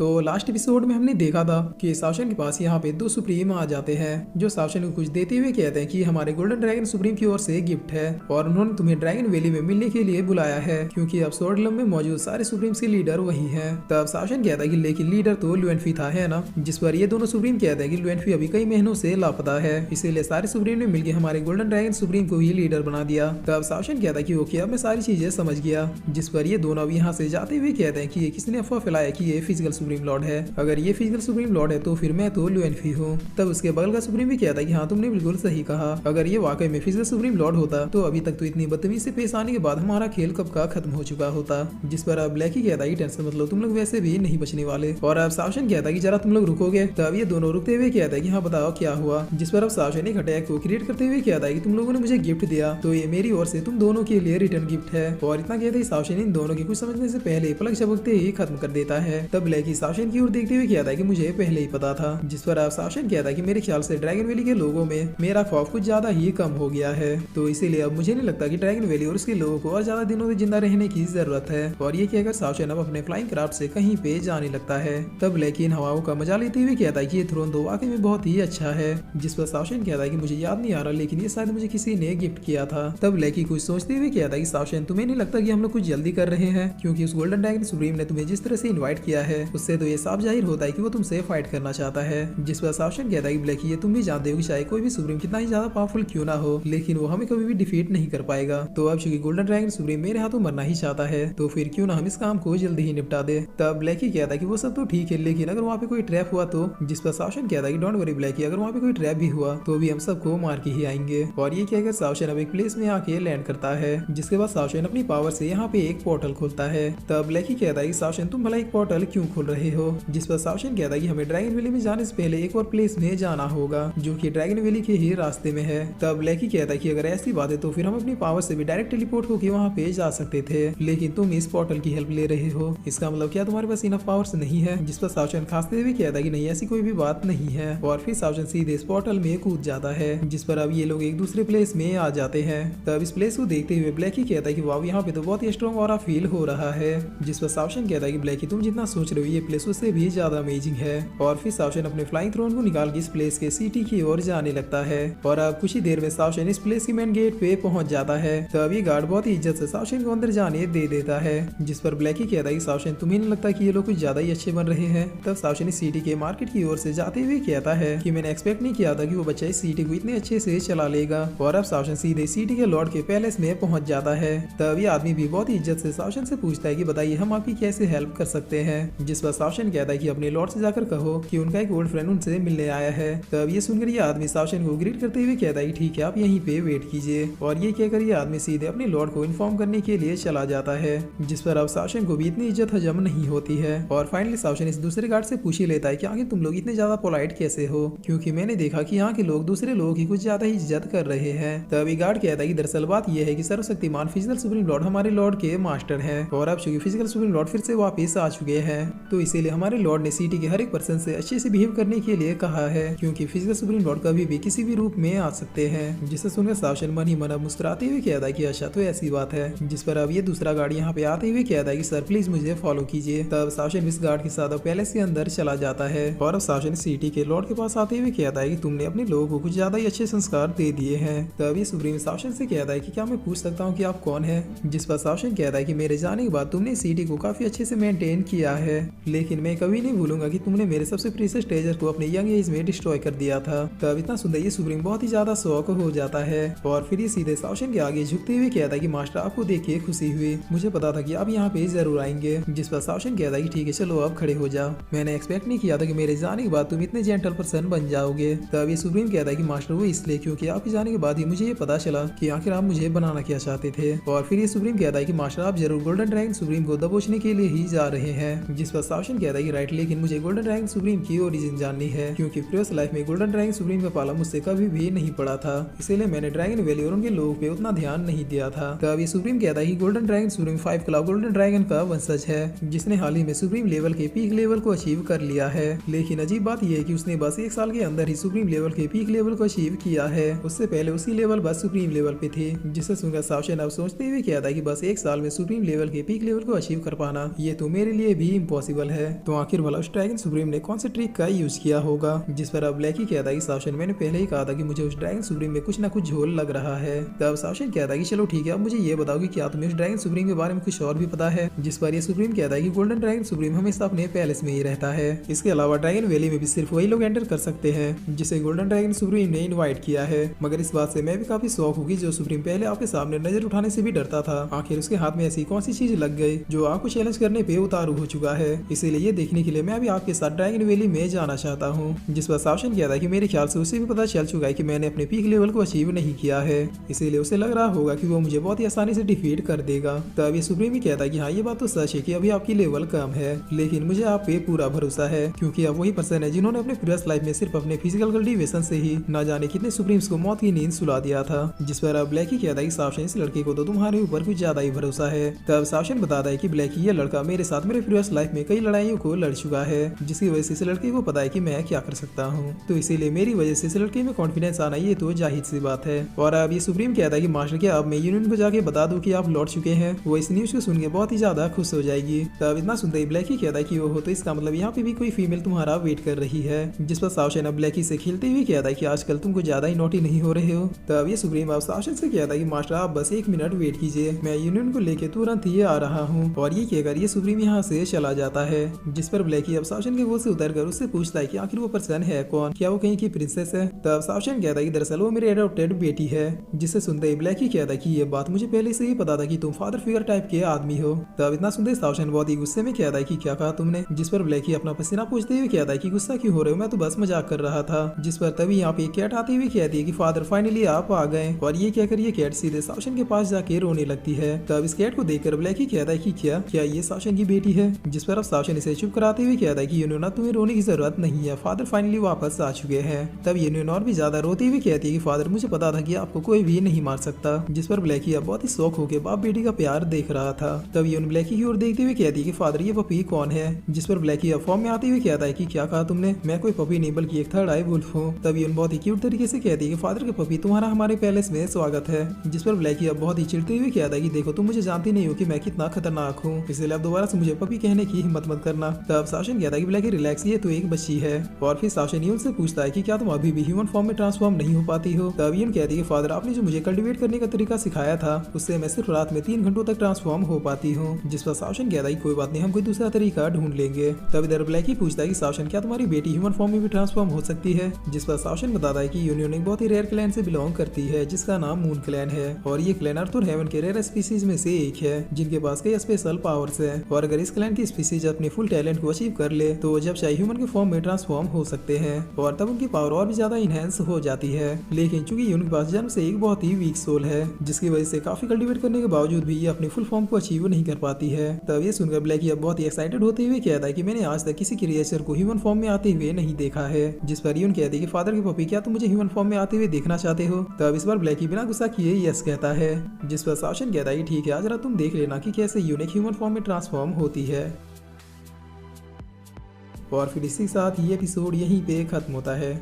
तो last episode में हमने देखा था कि शासन के पास यहाँ पे 2 सुप्रीम आ जाते हैं जो शासन को कुछ देते हुए कहते हैं कि हमारे गोल्डन ड्रैगन सुप्रीम की ओर से गिफ्ट है और उन्होंने तुम्हें ड्रैगन वैली में मिलने के लिए बुलाया है क्योंकि अब स्वर्डलम में मौजूद सारे सुप्रीम्स के लीडर वही है। तब शासन कहता है कि लेकिन लीडर तो लुएनफी था, है ना। जिस पर ये दोनों सुप्रीम कहते हैं कि लुएनफी अभी कई महीनों से लापता है, इसीलिए सारे सुप्रीम ने मिलकर हमारे गोल्डन ड्रैगन सुप्रीम को ही लीडर बना दिया। तब शासन कहता है कि ओके, अब मैं सारी चीजें समझ गया। जिस पर ये दोनों अब यहाँ से जाते हुए कहते हैं कि ये किसने अफवाह फैलाया कि ये फिजिकल सुप्रीम लॉर्ड है। अगर ये फिजिकल सुप्रीम लॉर्ड है तो फिर मैं तो लुएनफी हूँ। तब उसके बगल का सुप्रीम भी कहता है कि हाँ, तुमने बिल्कुल सही कहा। अगर ये वाकई में फिजिकल सुप्रीम लॉर्ड होता तो अभी तक तो इतनी बदतमीजी से पेश आने के बाद हमारा खेल कब का खत्म हो चुका होता। जिस पर अब ब्लैकी कहता है कि टेंशन मत लो, तुम लोग वैसे भी नहीं बचने वाले। और अब शासन कहता है कि जरा तुम लोग रुकोगे। तब ये दोनों रुकते हुए कहता है कि हाँ बताओ क्या हुआ। जिस पर अब शासन एक अटैक को क्रिएट करते हुए कहता है कि तुम लोगों ने मुझे गिफ्ट दिया तो ये मेरी ओर से तुम दोनों के लिए रिटर्न गिफ्ट है। और इतना कहते ही शासन इन दोनों के कुछ समझने से पहले पलक झपकते ही खत्म कर देता है। तब ब्लैकी शासन की ओर देखते हुए कहता है कि मुझे पहले ही पता था। जिस पर अब शासन कहता है कि मेरे ख्याल से ड्रैगन वैली के लोगों में मेरा खौफ कुछ ज्यादा ही कम हो गया है, तो इसीलिए अब मुझे नहीं लगता कि ड्रैगन वैली और उसके लोगों को और ज्यादा दिनों तक जिंदा रहने की जरूरत है। और ये कहकर शासन अब अपने फ्लाइंग क्राफ्ट से कहीं पे जाने लगता है। तब लेकिन हवाओं का मजा लेते हुए कहता है कि ये थ्रोन तो वाकई में बहुत ही अच्छा है। जिस पर शासन कहता है कि मुझे याद नहीं आ रहा, लेकिन ये शायद मुझे किसी ने गिफ्ट किया था। तब लेकी कुछ सोचते हुए कहता है कि शासन, तुम्हें नहीं लगता कि हम लोग कुछ जल्दी कर रहे हैं, क्योंकि उस गोल्डन ड्रैगन सुप्रीम ने तुम्हें जिस तरह से इन्वाइट किया है उससे तो ये साफ जाहिर होता है कि वो तुमसे फाइट करना चाहता है। जिस पर शासन कहता है कि ब्लैकी, ये तुम भी जानते हो कि चाहे कोई भी सुप्रीम कितना ही ज्यादा पावरफुल क्यों ना हो, लेकिन वो हमें कभी भी डिफीट नहीं कर पाएगा। तो अब चूंकि गोल्डन ड्रैगन सुप्रीम मेरे हाथों मरना ही चाहता है तो फिर क्यों ना हम इस काम को जल्दी ही निपटा दे। तब ब्लैकी कहता है कि वो सब तो ठीक है, लेकिन अगर वहाँ पे कोई ट्रैप हुआ तो। जिस पर शासन कहता है कि डोंट वरी ब्लैकी, अगर वहाँ पे कोई ट्रैप भी हुआ तो भी हम सबको मार के ही आएंगे। और ये कहकर शासन अब एक प्लेस में आके लैंड करता है। जिसके बाद शासन अपनी पावर से यहाँ पे एक पोर्टल खोलता है। तब ब्लैकी कहता है कि शासन, तुम भला एक पोर्टल क्यों खोल रहे हो। जिस पर शासन कहता है कि हमें ड्रैगन वैली में जाने से पहले एक और प्लेस में जाना होगा जो कि ड्रैगन वैली के ही रास्ते में है। तब ब्लैकी कहता है कि अगर ऐसी बात है तो फिर हम अपनी पावर से भी डायरेक्ट टेलीपोर्ट होकर वहाँ पे जा सकते थे, लेकिन तुम इस पोर्टल की हेल्प ले रहे हो, इसका मतलब क्या तुम्हारे पास इनफ पावर्स नहीं है। जिस पर शासन खांसते हुए कहता है कि नहीं, ऐसी कोई भी बात नहीं है। और फिर शासन सीधे इस पोर्टल में कूद जाता है। जिस पर अब ये लोग एक दूसरे प्लेस में आ जाते हैं। तब इस प्लेस को देखते हुए ब्लैकी कहता है कि वाह, यहाँ पे तो बहुत ही स्ट्रॉन्ग ऑरा फील हो रहा है। जिस पर शासन कहता है कि ब्लैकी, तुम जितना सोच रहे हो ये प्लेस उससे भी ज्यादा अमेजिंग है। और फिर शासन अपने फ्लाइंग थ्रोन को निकाल के इस प्लेस के सिटी की ओर जाने लगता है। और अब कुछ ही देर में शासन इस प्लेस की मेन गेट पे पहुंच जाता है। तब ये गार्ड बहुत ही इज्जत से शासन को अंदर जाने दे देता है। जिस पर ब्लैकी कहता है कि शासन, तुम्हें नहीं लगता कि ये लोग कुछ ज्यादा ही अच्छे बन रहे हैं। तब शासन इस सिटी के मार्केट की ओर से जाते हुए कहता है कि मैंने एक्सपेक्ट नहीं किया था कि वो बच्चा इस सिटी को इतने अच्छे से चला लेगा। और अब शासन सीधे सिटी के लॉर्ड के पैलेस में पहुंच जाता है। तब ये आदमी भी बहुत ही इज्जत से शासन से पूछता है कि बताइए हम आपकी कैसे हेल्प कर सकते हैं। जिस पर शासन कहता है कि अपने लॉर्ड से जाकर कहो कि उनका एक ओल्ड फ्रेंड उनसे मिलने आया है। तब ये सुनकर ये आदमी शासन को ग्रीट करते हुए कहता है कि ठीक है, आप यहीं पे वेट कीजिए। और ये कहकर ये आदमी सीधे अपने लॉर्ड को इन्फॉर्म करने के लिए चला जाता है। जिस पर अब शासन को भी इतनी इज्जत हजम नहीं होती है। और फाइनली शासन इस दूसरे गार्ड से पूछ ही लेता है कि आखिर तुम लोग इतने ज्यादा पोलाइट कैसे हो, क्योंकि मैंने देखा कि यहाँ के लोग दूसरे लोगों की कुछ ज्यादा ही इज्जत कर रहे हैं। तब ये गार्ड कहता है कि दरअसल बात यह है कि सर्वशक्तिमान फिजिकल सुप्रीम लॉर्ड हमारे लॉर्ड के मास्टर हैं। और अब चूंकि फिजिकल सुप्रीम लॉर्ड फिर से वापस आ चुके हैं तो इसीलिए हमारे लॉर्ड ने सिटी के हर एक पर्सन से अच्छे से बिहेव करने के लिए कहा है, क्योंकि फिजिकल सुप्रीम लॉर्ड कभी भी किसी भी रूप में आ सकते हैं। जिसे सुनकर शासन मन ही मन मुस्कुराते हुए कहता है कि अच्छा, तो ऐसी बात है। जिस पर अब ये दूसरा गार्ड यहाँ पे आते हुए कहता है कि सर प्लीज मुझे फॉलो कीजिए। तब शासन इस गार्ड के साथ पैलेस के अंदर चला जाता है। और अब शासन सिटी के लॉर्ड के पास आते हुए कहता है कि तुमने अपने लोगों को कुछ ज्यादा ही अच्छे संस्कार दे दिए हैं। तब ये सुप्रीम शासन से कहता है कि क्या मैं पूछ सकता हूँ कि आप कौन है। जिस पर शासन कहता है कि मेरे जाने के बाद तुमने सिटी को काफी अच्छे से मेंटेन किया है, लेकिन मैं कभी नहीं भूलूंगा कि तुमने मेरे सबसे प्रीशियस ट्रेजर को अपने यंग एज में डिस्ट्रॉय कर दिया था। तब इतना सुंदर ये सुप्रीम बहुत ही ज्यादा शौक हो जाता है। और फिर ये सीधे शासन के आगे झुकते हुए कहता है कि मास्टर, आपको देख के खुशी हुई, मुझे पता था कि आप यहाँ पे जरूर आएंगे। जिस पर शासन कहता है कि ठीक है, चलो अब खड़े हो जाओ, मैंने एक्सपेक्ट नहीं किया था कि मेरे जाने के बाद तुम इतने जेंटल पर्सन बन जाओगे। तब ये सुप्रीम कहता है कि मास्टर, वो इसलिए क्योंकि आपके जाने के बाद ही मुझे ये पता चला कि आखिर आप मुझे बनाना क्या चाहते थे। और फिर ये सुप्रीम कहता है कि मास्टर, आप जरूर गोल्डन ड्रैगन सुप्रीम को दबोचने के लिए ही जा रहे हैं। जिस पर शासन कहता है कि राइट, लेकिन मुझे गोल्डन ड्रैगन सुप्रीम की ओरिजिन जाननी है, क्योंकि प्रीवियस लाइफ में गोल्डन ड्रैगन सुप्रीम का पाला मुझसे कभी भी नहीं पड़ा था, इसीलिए मैंने ड्रैगन वैली और उनके लोगों पे उतना ध्यान नहीं दिया था। तब ये सुप्रीम कहता है कि golden dragon supreme 5 clove golden dragon का वंशज है, जिसने हाल ही में सुप्रीम लेवल के पीक लेवल को अचीव कर लिया है। लेकिन अजीब बात यह है कि उसने बस 1 साल के अंदर ही सुप्रीम लेवल के पीक लेवल को अचीव किया है, उससे पहले उसी लेवल बस सुप्रीम लेवल पे थी। जिसे सुनकर शासन अब सोचते हुए कहता है कि बस 1 साल में सुप्रीम लेवल के पीक लेवल को अचीव कर पाना ये तो मेरे लिए भी इम्पॉसिबल है। तो आखिर भला उस ड्रैगन सुप्रीम ने कौन से ट्रिक का यूज किया होगा, जिस पर अब ब्लैकी कहता है कि शाओशन मैंने पहले ही कहा था कि मुझे उस ड्रैगन सुप्रीम में कुछ ना कुछ झोल लग रहा है। तब शाओशन कहता है कि चलो ठीक है, अब मुझे ये बताओ कि क्या तुम्हें उस ड्रैगन सुप्रीम के बारे में कुछ और भी पता है। जिस पर ये सुप्रीम कहता है कि गोल्डन ड्रैगन सुप्रीम हमेशा अपने पैलेस में ही रहता है। इसके अलावा ड्रैगन वैली में भी सिर्फ वही लोग एंटर कर सकते हैं जिसे गोल्डन ड्रैगन सुप्रीम ने इनवाइट किया है। मगर इस बात से मैं भी काफी शौक हूँ कि जो सुप्रीम पहले आपके सामने नजर उठाने से भी डरता था, आखिर उसके हाथ में ऐसी कौन सी चीज लग गई जो आपको चैलेंज करने पे उतारू हो चुका है। इसीलिए ये देखने के लिए मैं अभी आपके साथ ड्रैगन वैली में जाना चाहता हूँ। जिस पर शाओशन कहता है कि मेरे ख्याल से उसे भी पता चल चुका है कि मैंने अपने पीक लेवल को अचीव नहीं किया है, इसीलिए उसे लग रहा होगा कि वो मुझे बहुत ही आसानी से डिफीट कर देगा। तब ये सुप्रीम ही कहता है कि हाँ, ये बात तो सच है कि अभी आपकी लेवल कम है, लेकिन मुझे आप पे पूरा भरोसा है क्योंकि आप वही पर्सन है जिन्होंने अपने प्रीवियस लाइफ में सिर्फ अपने फिजिकल कल्टीवेशन से ही ना जाने कितने सुप्रीम्स को मौत की नींद सुला दिया था। जिस पर अब ब्लैकी कहता है कि शाओशन, इस लड़के को तो तुम्हारे ऊपर कुछ ज्यादा ही भरोसा है। तब शाओशन बताता है कि ब्लैकी, ये लड़का मेरे साथ मेरे प्रीवियस लाइफ में कई लड़ाइयों को लड़ चुका है, जिसकी वजह से इस लड़के को पता है कि मैं क्या कर सकता हूँ, तो इसीलिए मेरी वजह से इस लड़के में कॉन्फिडेंस आना ये तो जाहिर सी बात है। और अब ये सुप्रीम कहता है कि मास्टर, क्या अब मैं यूनियन को जाके बता दूं कि आप लौट चुके हैं। वो इस न्यूज को सुन के बहुत ही ज्यादा खुश हो जाएगी। तब इतना सुनते ही ब्लैकी कहता है कि वो हो तो इसका मतलब यहाँ पे भी कोई फीमेल तुम्हारा वेट कर रही है। जिस पर शाओशन अब ब्लैकी से खेलते हुए कहता है कि आजकल तुमको ज्यादा ही नोटी नहीं हो रहे हो। तब ये सुप्रीम अब शाओशन से कहता है कि मास्टर, आप बस 1 मिनट वेट कीजिए, मैं यूनियन को लेके तुरंत ही आ रहा हूँ। और ये कहकर ये सुप्रीम यहाँ से चला जाता है। जिस पर ब्लैकी अब शाओशन के गोद से उतरकर उससे पूछता है कि आखिर वो पर्सन है कौन, क्या वो कहीं की प्रिंसेस है। तब शाओशन कहता है कि दरअसल वो मेरी एडॉप्टेड बेटी है। जिससे सुनते ही ब्लैकी कहता है कि ये बात मुझे पहले से ही पता था कि तुम फादर फिगर टाइप के आदमी हो। तब इतना सुनते शाओशन बहुत ही गुस्से में कहता है कि क्या कहा तुमने। जिस पर ब्लैकी अपना पसीना पूछते हुए कहता है कि गुस्सा क्यों हो रहे हो, मैं तो बस मजाक कर रहा था। जिस पर तभी यहाँ पे कैट आती हुई कहती है कि फादर फाइनली आप आ गए। और ये कहकर ये कैट सीधे शाओशन के पास जाके रोने लगती है। तब इस कैट को देखकर ब्लैकी कहता है कि क्या ये शाओशन की बेटी है। जिस पर अब शाओशन इसे चुप कराते हुए कहता है कि यूनियन, तुम्हें रोने की जरूरत नहीं है, फादर फाइनली वापस आ चुके हैं। तब यूनियन और भी ज्यादा रोती हुई कहती है कि फादर, मुझे पता था कि आपको कोई भी नहीं मार सकता। जिस पर ब्लैकी अब बहुत ही शौक होकर बाप बेटी का प्यार देख रहा था। तब यूनियन ब्लैकी की ओर देखते हुए कहती है कि फादर, ये पपी कौन है। जिस पर ब्लैकी अब फॉर्म में आते हुए कहता है कि क्या कहा तुमने, मैं कोई पपी नहीं बल्कि एक थर्ड आई वुल्फ हूँ। तब यूनियन बहुत ही क्यूट तरीके से कहती है कि फादर के पपी, तुम्हारा हमारे पैलेस में स्वागत है। जिस पर ब्लैकी अब बहुत ही चिढ़ते हुए कहता है कि देखो, तुम मुझे जानती नहीं हो कि मैं कितना खतरनाक हूँ, इसलिए अब दोबारा से मुझे पपी कहने की हिम्मत मत करना। तब शाओशन कहता है कि ब्लैकी रिलैक्स, ये तो एक बच्ची है। और फिर शाओशन यून से पूछता है कि क्या तुम अभी भी ह्यूमन फॉर्म में ट्रांसफॉर्म नहीं हो पाती हो। तब यून कहती है कि फादर, आपने जो मुझे कल्टीवेट करने का तरीका सिखाया था उससे मैं सिर्फ रात में 3 घंटों तक ट्रांसफॉर्म हो पाती हूँ। जिस पर शाओशन कहता है कि कोई बात नहीं, हम कोई दूसरा तरीका ढूंढ लेंगे। तब इधर ब्लैकी पूछता है कि शाओशन, क्या तुम्हारी बेटी ह्यूमन फॉर्म में भी ट्रांसफॉर्म हो सकती है। जिस पर शाओशन बताता है कि यूनियन एक बहुत ही रेयर क्लैन से बिलोंग करती है जिसका नाम मून क्लैन है। और ये क्लैन अर्थ और हेवन के रेयर स्पीसीज में से एक है जिनके पास कई स्पेशल पावर्स है। और अगर इस क्लैन की स्पीसीज अपने फुल टैलेंट को अचीव कर ले तो जब चाहे ह्यूमन के फॉर्म में ट्रांसफॉर्म हो सकते हैं और तब उनकी पावर और भी ज्यादा इनहेंस हो जाती है। लेकिन चूंकि उनके पास जन्म से एक बहुत ही वीक सोल है जिसकी वजह से काफी कल्टीवेट करने के बावजूद भी ये अपने फुल फॉर्म को अचीव नहीं कर पाती है। तब ये सुनकर ब्लैकी अब बहुत ही एक्साइटेड होते हुए कहता है कि मैंने आज तक किसी क्रिएचर को ह्यूमन फॉर्म में आते हुए नहीं देखा है। जिस पर यून कहती है कि फादर के पपी, क्या तुम मुझे ह्यूमन फॉर्म में आते हुए देखना चाहते हो। तब इस बार ब्लैकी बिना गुस्सा किए यस कहता है। जिस पर शाओशन कहता है ठीक है, आज रात तुम देख लेना कि कैसे यूनिक ह्यूमन फॉर्म में ट्रांसफॉर्म होती है। और फिर इसी के साथ ये एपिसोड यहीं पे खत्म होता है।